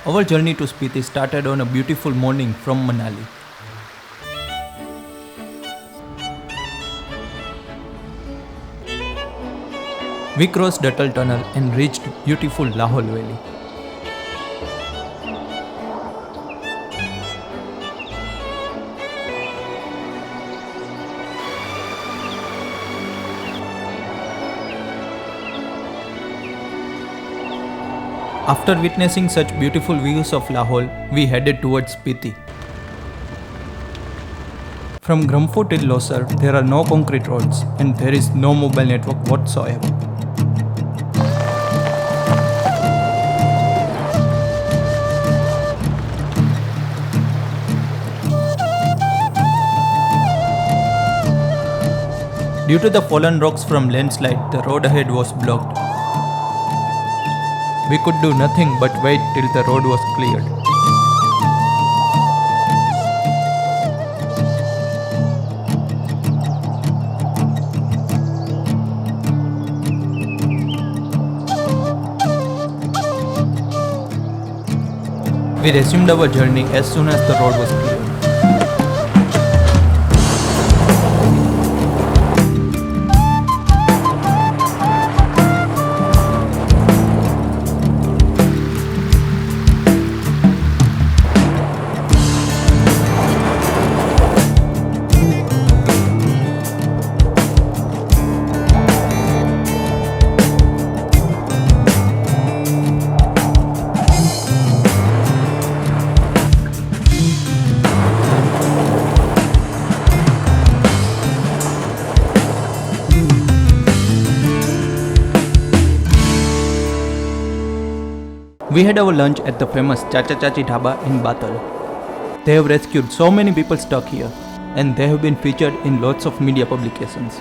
Our journey to Spiti started on a beautiful morning from Manali. We crossed Duttall Tunnel and reached beautiful Lahore Valley. After witnessing such beautiful views of Lahore, we headed towards Spiti. From Gramfo till Losar, there are no concrete roads and there is no mobile network whatsoever. Due to the fallen rocks from landslide, the road ahead was blocked. We could do nothing but wait till the road was cleared. We resumed our journey as soon as the road was cleared. We had our lunch at the famous Chacha Chachi Dhaba in Batal. They have rescued so many people stuck here and they have been featured in lots of media publications.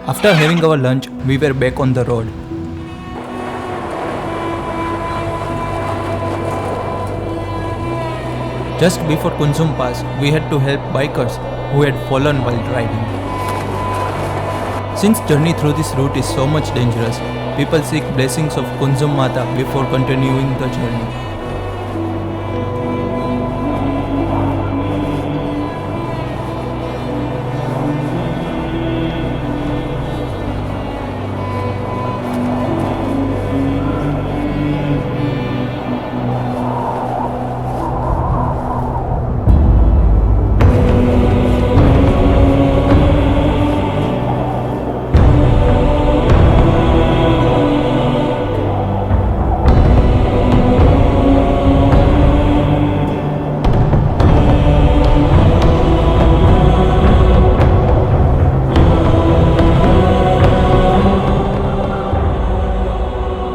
After having our lunch, we were back on the road. Just before Kunzum Pass, we had to help bikers who had fallen while driving. Since journey through this route is so much dangerous, people seek blessings of Kunzum Mata before continuing the journey.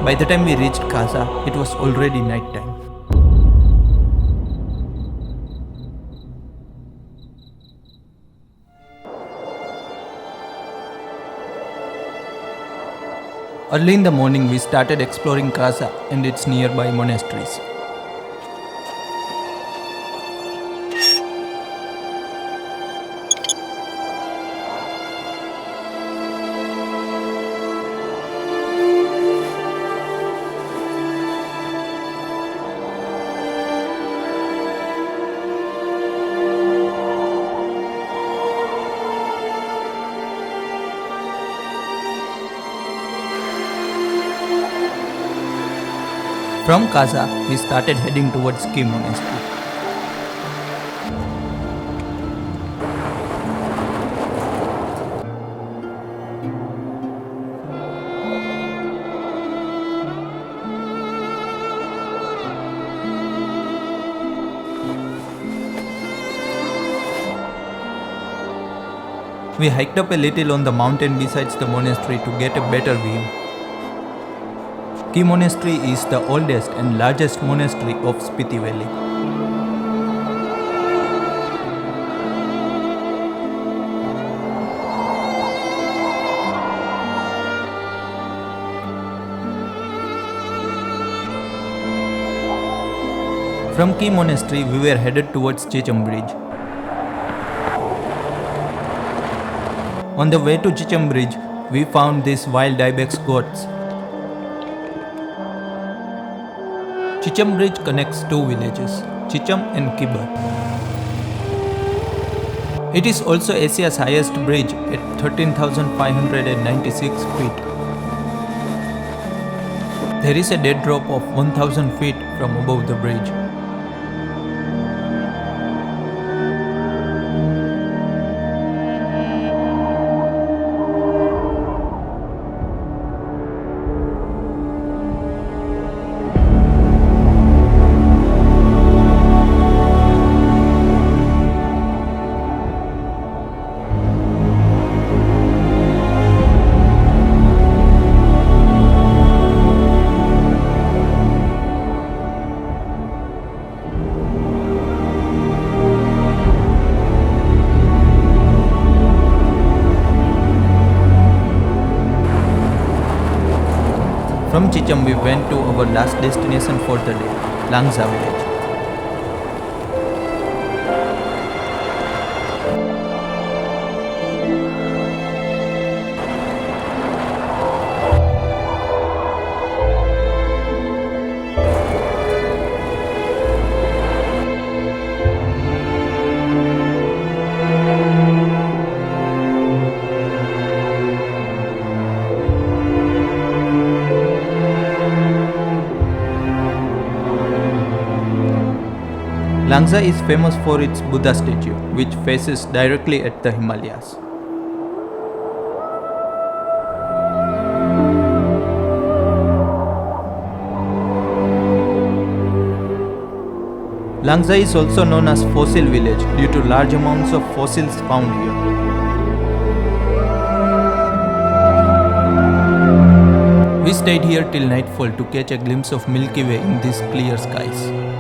By the time we reached Kaza, it was already night time. Early in the morning, we started exploring Kaza and its nearby monasteries. From Kaza, we started heading towards Ski Monastery. We hiked up a little on the mountain besides the monastery to get a better view. Ski Monastery is the oldest and largest monastery of Spiti Valley. From Ski Monastery, we were headed towards Chicham Bridge. On the way to Chicham Bridge, we found these wild ibex goats. Chicham Bridge connects two villages, Chicham and Kibar. It is also Asia's highest bridge at 13,596 feet. There is a dead drop of 1,000 feet from above the bridge. From Chicham we went to our last destination for the day, Langza village. Langza is famous for its Buddha statue, which faces directly at the Himalayas. Langza is also known as Fossil Village due to large amounts of fossils found here. We stayed here till nightfall to catch a glimpse of Milky Way in these clear skies.